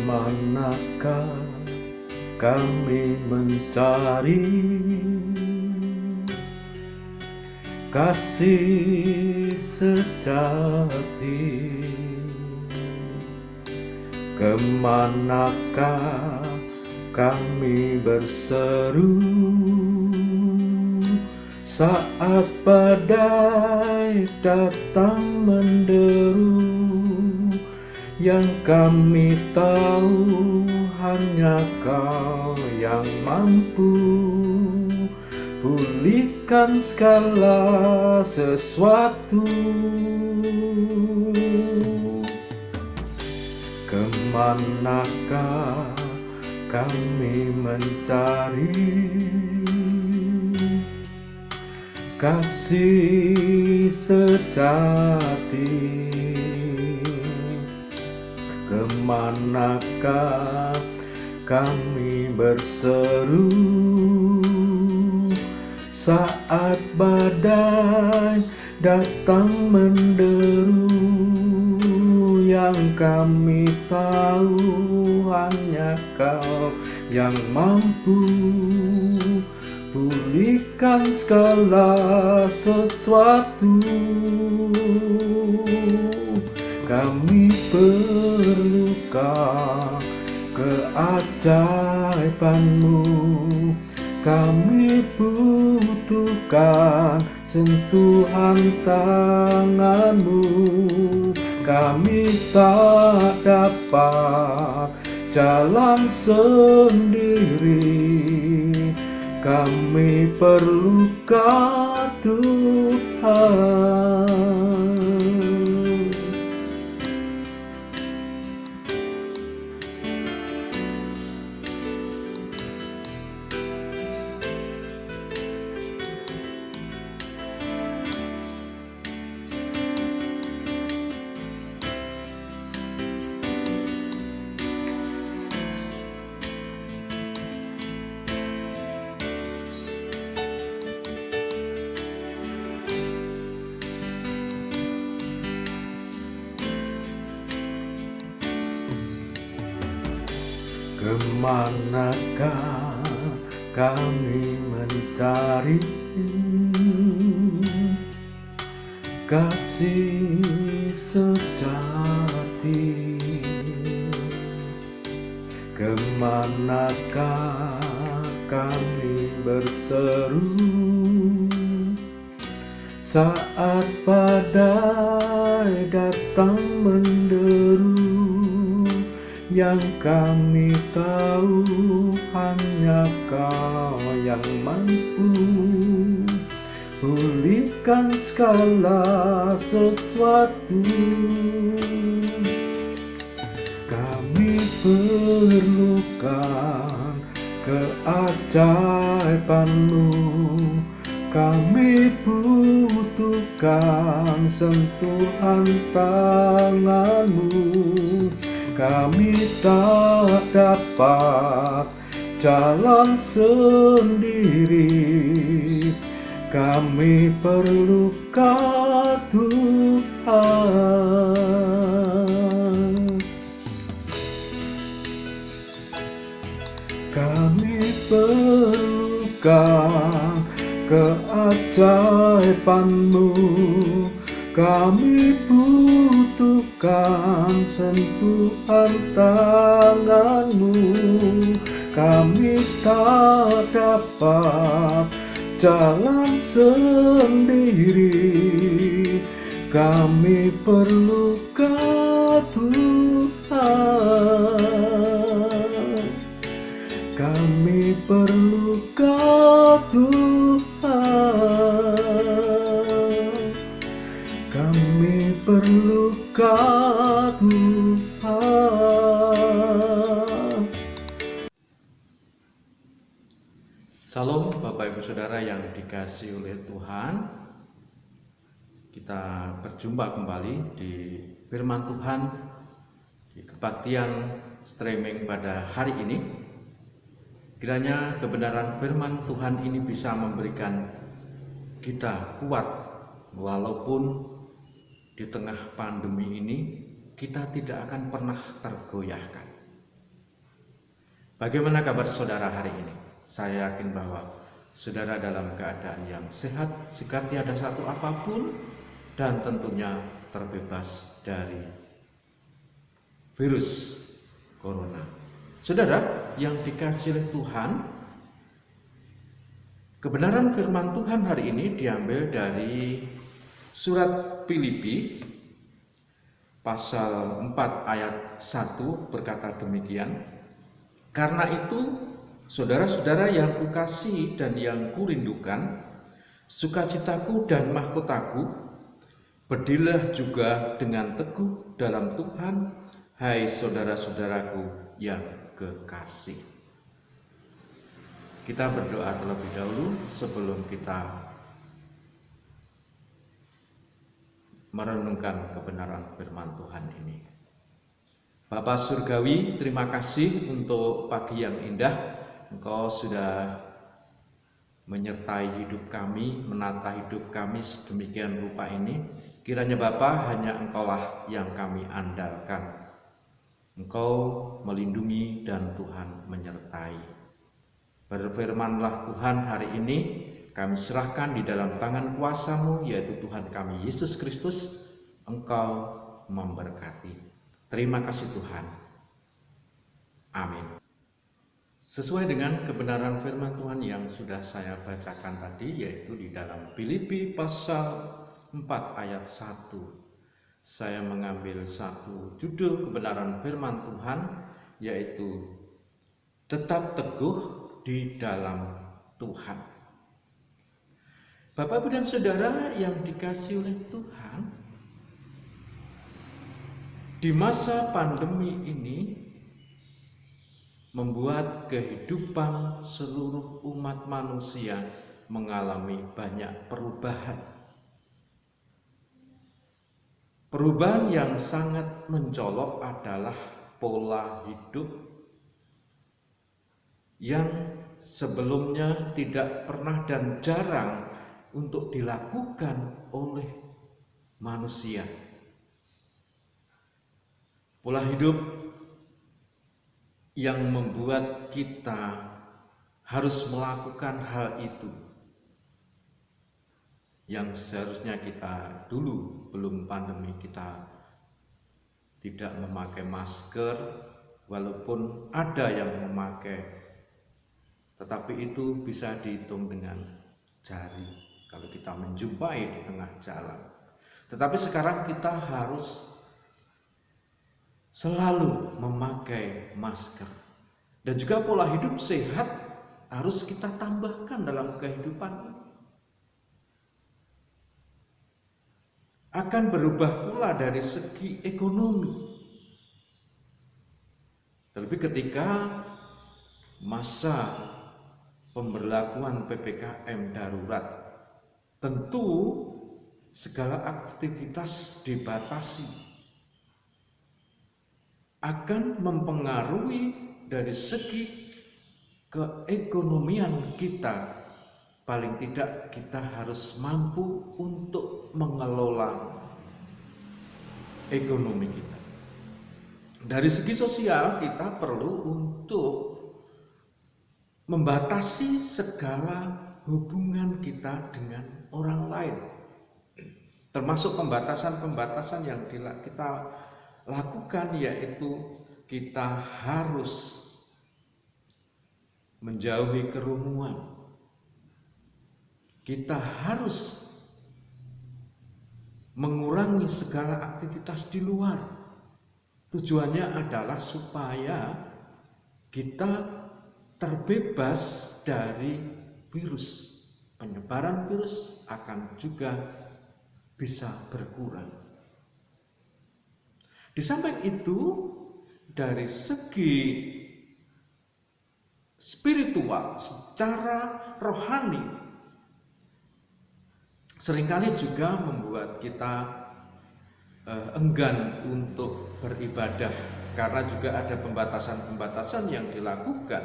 Kemanakah kami mencari kasih sejati? Kemanakah kami berseru saat badai datang menderu? Yang kami tahu hanya Kau yang mampu pulihkan segala sesuatu. Kemanakah kami mencari kasih sejati? Kemanakah kami berseru saat badai datang menderu? Yang kami tahu hanya Kau yang mampu pulihkan segala sesuatu. Kami perlukan keajaiban-Mu, kami butuhkan sentuhan tangan-Mu. Kami tak dapat jalan sendiri, kami perlukan Tuhan. Kemanakah kami mencari kasih sejati? Kemanakah kami berseru saat badai datang menderu? Yang kami tahu hanya Kau yang mampu pulihkan segala sesuatu. Kami perlukan keajaiban-Mu, kami butuhkan sentuhan tangan-Mu. Kami tak dapat jalan sendiri, kami perlukan Tuhan. Kami perlukan keajaiban-Mu, kami butuhkan sentuhan tangan-Mu. Kami tak dapat jalan sendiri, kami perlukan Tuhan. Kami perlukan Tuhan. Kami perlukan Tuhan. Salam Bapak Ibu Saudara yang dikasihi oleh Tuhan. Kita berjumpa kembali di firman Tuhan di kebaktian streaming pada hari ini. Kiranya kebenaran firman Tuhan ini bisa memberikan kita kuat walaupun di tengah pandemi ini kita tidak akan pernah tergoyahkan. Bagaimana kabar saudara hari ini? Saya yakin bahwa saudara dalam keadaan yang sehat, jika tiada satu apapun, dan tentunya terbebas dari virus corona. Saudara yang dikasihi oleh Tuhan, kebenaran firman Tuhan hari ini diambil dari surat Filipi pasal 4 ayat 1 berkata demikian. Karena itu, saudara-saudara yang kukasihi dan yang kurindukan, sukacitaku dan mahkotaku, berdirilah juga dengan teguh dalam Tuhan, hai saudara-saudaraku yang kekasih. Kita berdoa terlebih dahulu sebelum kita merenungkan kebenaran firman Tuhan ini. Bapa Surgawi, terima kasih untuk pagi yang indah. Engkau sudah menyertai hidup kami, menata hidup kami sedemikian rupa ini. Kiranya Bapa, hanya Engkaulah yang kami andalkan. Engkau melindungi dan Tuhan menyertai. Berfirmanlah Tuhan hari ini, kami serahkan di dalam tangan kuasa-Mu, yaitu Tuhan kami Yesus Kristus. Engkau memberkati. Terima kasih Tuhan. Amin. Sesuai dengan kebenaran firman Tuhan yang sudah saya bacakan tadi, yaitu di dalam Filipi pasal 4 ayat 1. Saya mengambil satu judul kebenaran firman Tuhan, yaitu tetap teguh di dalam Tuhan. Bapak, Ibu, dan Saudara yang dikasihi oleh Tuhan, di masa pandemi ini membuat kehidupan seluruh umat manusia mengalami banyak perubahan. Perubahan yang sangat mencolok adalah pola hidup yang sebelumnya tidak pernah dan jarang untuk dilakukan oleh manusia. Pola hidup yang membuat kita harus melakukan hal itu yang seharusnya kita dulu belum pandemi kita tidak memakai masker, walaupun ada yang memakai, tetapi itu bisa dihitung dengan jari kalau kita menjumpai di tengah jalan. Tetapi sekarang kita harus selalu memakai masker. Dan juga pola hidup sehat harus kita tambahkan dalam kehidupan ini. Akan berubah pula dari segi ekonomi. Terlebih ketika masa pemberlakuan PPKM darurat, tentu segala aktivitas dibatasi, akan mempengaruhi dari segi keekonomian kita. Paling tidak kita harus mampu untuk mengelola ekonomi kita. Dari segi sosial kita perlu untuk membatasi segala hubungan kita dengan orang lain, termasuk pembatasan-pembatasan yang kita lakukan, yaitu kita harus menjauhi kerumunan. Kita harus mengurangi segala aktivitas di luar. Tujuannya adalah supaya kita terbebas dari virus. Penyebaran virus akan juga bisa berkurang. Di samping itu, dari segi spiritual, secara rohani, seringkali juga membuat kita enggan untuk beribadah, karena juga ada pembatasan-pembatasan yang dilakukan,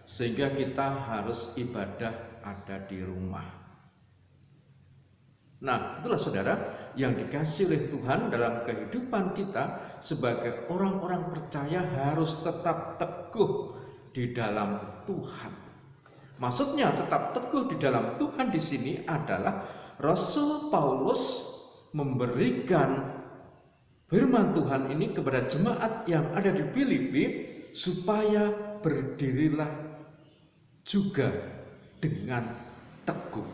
sehingga kita harus ibadah ada di rumah. Nah, itulah saudara yang dikasihi oleh Tuhan dalam kehidupan kita sebagai orang-orang percaya harus tetap teguh di dalam Tuhan. Maksudnya tetap teguh di dalam Tuhan di sini adalah Rasul Paulus memberikan firman Tuhan ini kepada jemaat yang ada di Filipi supaya berdirilah juga dengan teguh.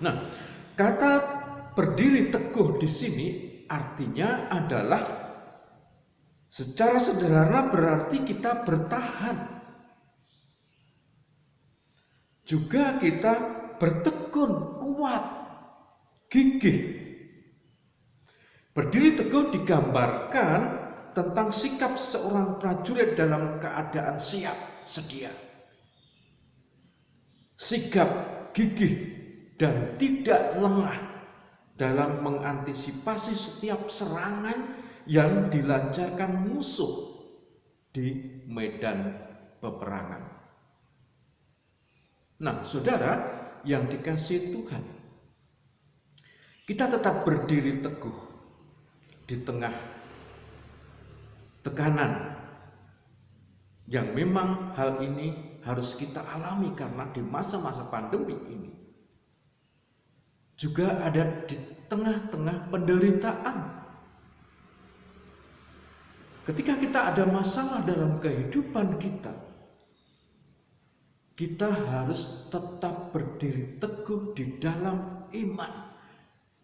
Nah, kata berdiri teguh di sini artinya adalah secara sederhana berarti kita bertahan. Juga kita bertekun, kuat, gigih. Berdiri teguh digambarkan tentang sikap seorang prajurit dalam keadaan siap, sedia. Sikap gigih dan tidak lengah dalam mengantisipasi setiap serangan yang dilancarkan musuh di medan peperangan. Nah, saudara yang dikasihi Tuhan, kita tetap berdiri teguh di tengah tekanan yang memang hal ini harus kita alami karena di masa-masa pandemi ini juga ada di tengah-tengah penderitaan. Ketika kita ada masalah dalam kehidupan kita, kita harus tetap berdiri teguh di dalam iman.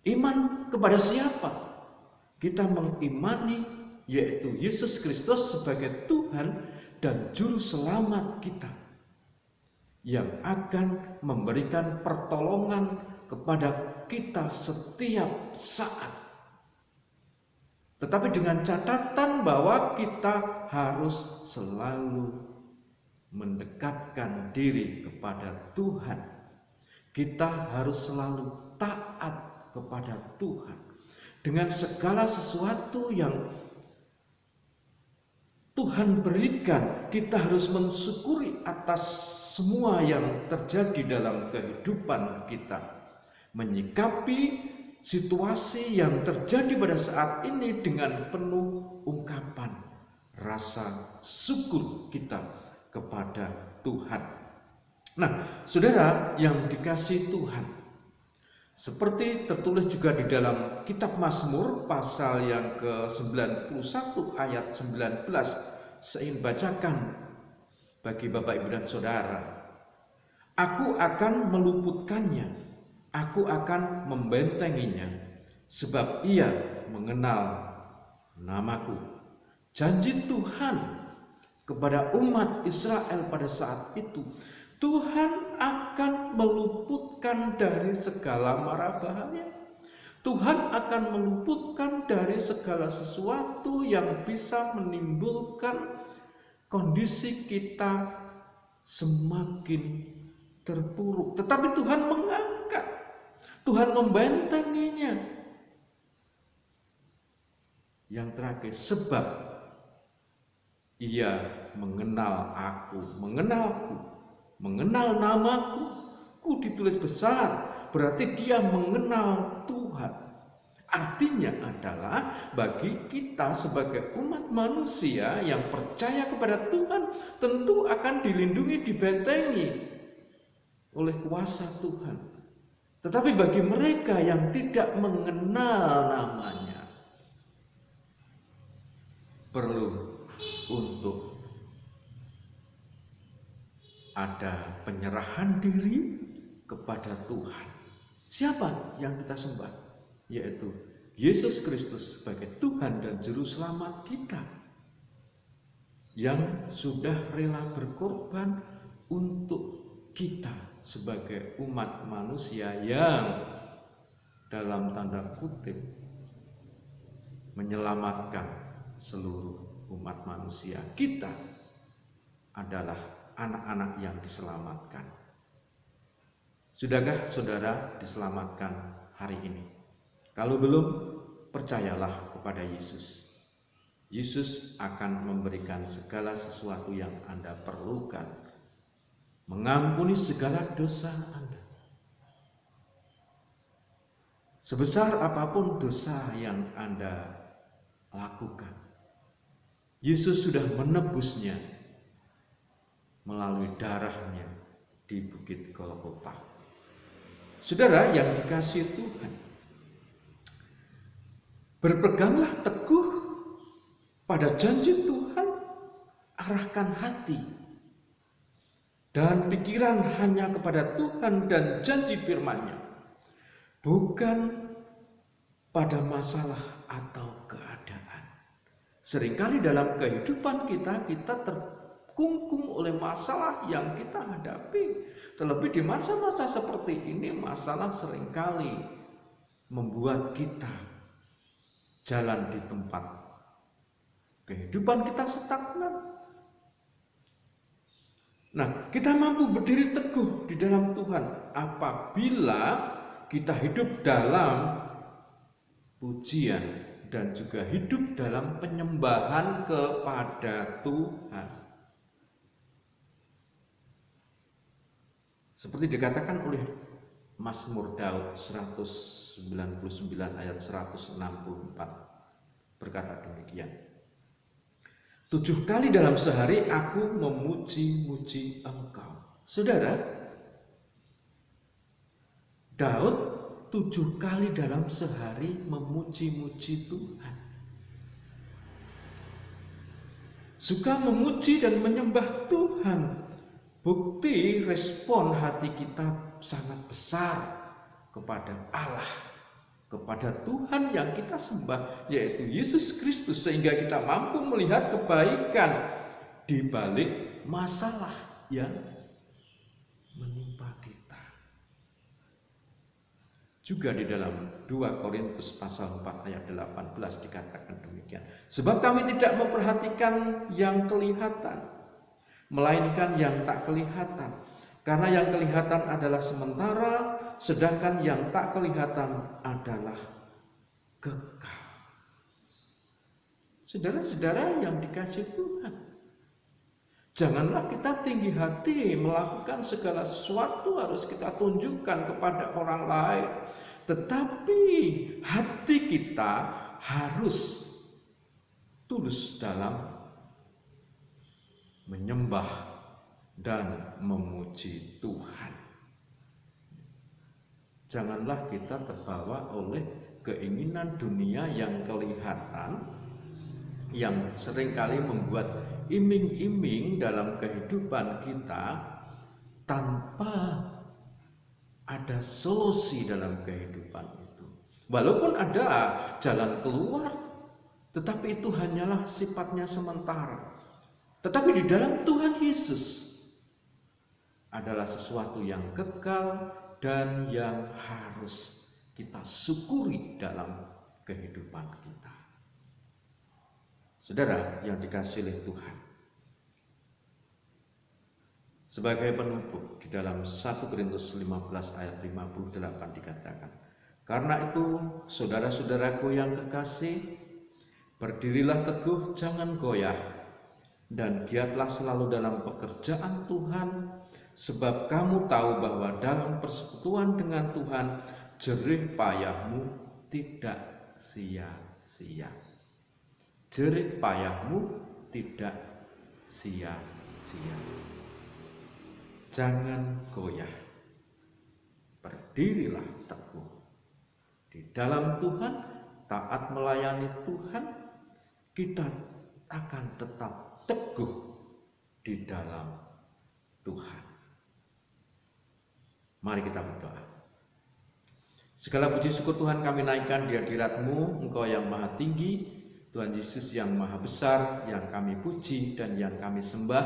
Iman kepada siapa? Kita mengimani yaitu Yesus Kristus sebagai Tuhan dan Juru Selamat kita, yang akan memberikan pertolongan kepada kita setiap saat. Tetapi dengan catatan bahwa kita harus selalu mendekatkan diri kepada Tuhan. Kita harus selalu taat kepada Tuhan dengan segala sesuatu yang Tuhan berikan. Kita harus mensyukuri atas semua yang terjadi dalam kehidupan kita, menyikapi situasi yang terjadi pada saat ini dengan penuh ungkapan rasa syukur kita kepada Tuhan. Nah, saudara yang dikasihi Tuhan, seperti tertulis juga di dalam kitab Mazmur pasal yang ke-91 ayat 19, saya ingin bacakan bagi Bapak Ibu dan Saudara. Aku akan meluputkannya, aku akan membentenginya, sebab ia mengenal namaku. Janji Tuhan kepada umat Israel pada saat itu, Tuhan akan meluputkan dari segala mara bahaya. Tuhan akan meluputkan dari segala sesuatu yang bisa menimbulkan kondisi kita semakin terpuruk. Tetapi Tuhan mengangkat, Tuhan membentenginya. Yang terakhir, sebab ia mengenal aku, mengenalku, mengenal namaku. Ku ditulis besar, berarti dia mengenal Tuhan. Artinya adalah bagi kita sebagai umat manusia yang percaya kepada Tuhan, tentu akan dilindungi, dibentengi oleh kuasa Tuhan. Tetapi bagi mereka yang tidak mengenal namanya, perlu untuk ada penyerahan diri kepada Tuhan. Siapa yang kita sembah? Yaitu Yesus Kristus sebagai Tuhan dan Juru Selamat kita, yang sudah rela berkorban untuk kita sebagai umat manusia yang dalam tanda kutip menyelamatkan seluruh umat manusia. Kita adalah anak-anak yang diselamatkan. Sudahkah saudara diselamatkan hari ini? Kalau belum, percayalah kepada Yesus. Yesus akan memberikan segala sesuatu yang Anda perlukan, mengampuni segala dosa Anda. Sebesar apapun dosa yang Anda lakukan, Yesus sudah menebusnya melalui darahnya di Bukit Golgota. Saudara yang dikasihi Tuhan, berpeganglah teguh pada janji Tuhan, arahkan hati dan pikiran hanya kepada Tuhan dan janji firman-Nya, bukan pada masalah atau keadaan. Seringkali dalam kehidupan kita terkungkung oleh masalah yang kita hadapi. Terlebih di masa-masa seperti ini, masalah seringkali membuat kita jalan di tempat. Kehidupan kita stagnan. Nah, kita mampu berdiri teguh di dalam Tuhan apabila kita hidup dalam pujian dan juga hidup dalam penyembahan kepada Tuhan. Seperti dikatakan oleh Mazmur Daud 199 ayat 164 berkata demikian. 7 kali dalam sehari aku memuji-muji Engkau. Saudara, Daud 7 kali dalam sehari memuji-muji Tuhan. Suka memuji dan menyembah Tuhan. Bukti respon hati kita sangat besar kepada Allah, kepada Tuhan yang kita sembah, yaitu Yesus Kristus, sehingga kita mampu melihat kebaikan di balik masalah yang menimpa kita. Juga di dalam 2 Korintus pasal 4 ayat 18 dikatakan demikian. Sebab kami tidak memperhatikan yang kelihatan, melainkan yang tak kelihatan. Karena yang kelihatan adalah sementara, sedangkan yang tak kelihatan adalah kekal. Saudara-saudara yang dikasihi Tuhan, janganlah kita tinggi hati melakukan segala sesuatu harus kita tunjukkan kepada orang lain. Tetapi hati kita harus tulus dalam menyembah dan memuji Tuhan. Janganlah kita terbawa oleh keinginan dunia yang kelihatan, yang seringkali membuat iming-iming dalam kehidupan kita tanpa ada solusi dalam kehidupan itu. Walaupun ada jalan keluar, tetapi itu hanyalah sifatnya sementara. Tetapi di dalam Tuhan Yesus adalah sesuatu yang kekal dan yang harus kita syukuri dalam kehidupan kita. Saudara yang dikasihi oleh Tuhan, sebagai penutup di dalam 1 Korintus 15 ayat 58 dikatakan, karena itu saudara-saudaraku yang kekasih, berdirilah teguh, jangan goyah, dan giatlah selalu dalam pekerjaan Tuhan, sebab kamu tahu bahwa dalam persekutuan dengan Tuhan jerih payahmu tidak sia-sia. Jerih payahmu tidak sia-sia. Jangan goyah, berdirilah teguh di dalam Tuhan, taat melayani Tuhan. Kita akan tetap teguh di dalam Tuhan. Mari kita berdoa. Segala puji syukur Tuhan kami naikkan di hadirat-Mu, Engkau yang maha tinggi, Tuhan Yesus yang maha besar, yang kami puji dan yang kami sembah.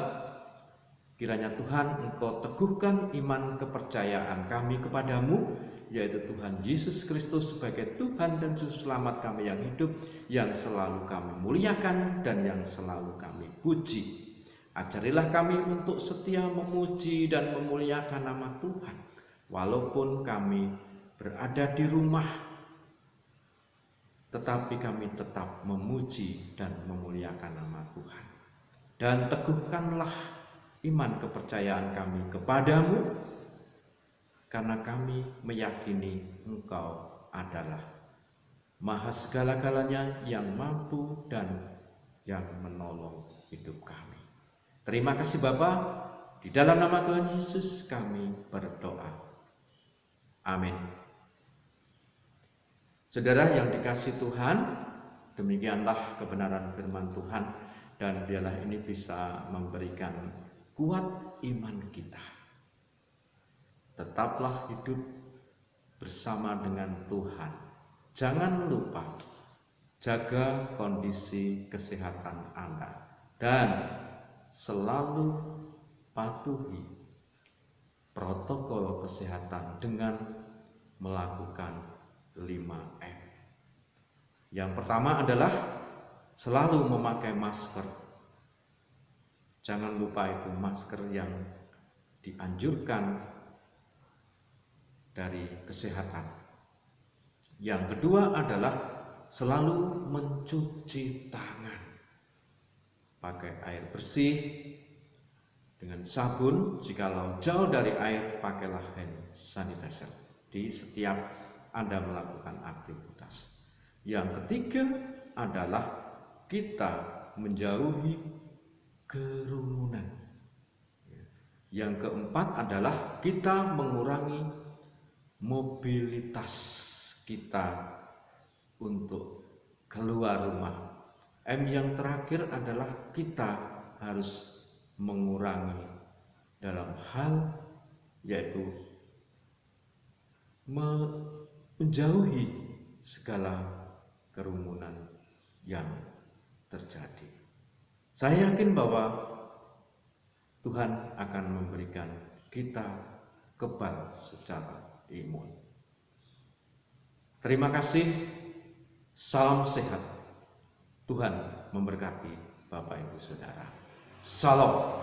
Kiranya Tuhan Engkau teguhkan iman kepercayaan kami kepadamu, yaitu Tuhan Yesus Kristus sebagai Tuhan dan Juru Selamat kami yang hidup, yang selalu kami muliakan dan yang selalu kami puji. Ajarilah kami untuk setia memuji dan memuliakan nama Tuhan, walaupun kami berada di rumah, tetapi kami tetap memuji dan memuliakan nama Tuhan. Dan teguhkanlah iman kepercayaan kami kepadamu, karena kami meyakini Engkau adalah Maha segala-galanya yang mampu dan yang menolong hidup kami. Terima kasih Bapa, Di dalam nama Tuhan Yesus kami berdoa. Amin. Saudara yang dikasihi Tuhan, demikianlah kebenaran firman Tuhan, dan biarlah ini bisa memberikan kuat iman kita. Tetaplah hidup bersama dengan Tuhan. Jangan lupa jaga kondisi kesehatan Anda dan selalu patuhi protokol kesehatan dengan melakukan 5M. Yang pertama adalah selalu memakai masker. Jangan lupa itu masker yang dianjurkan dari kesehatan. Yang kedua adalah selalu mencuci tangan. Pakai air bersih dengan sabun, jikalau jauh dari air pakailah hand sanitizer di setiap Anda melakukan aktivitas. Yang ketiga adalah kita menjauhi kerumunan. Yang keempat adalah kita mengurangi mobilitas kita untuk keluar rumah. M yang terakhir adalah kita harus mengurangi dalam hal yaitu menjauhi segala kerumunan yang terjadi. Saya yakin bahwa Tuhan akan memberikan kita kebal secara imun. Terima kasih. Salam sehat. Tuhan memberkati Bapak Ibu Saudara. Salam.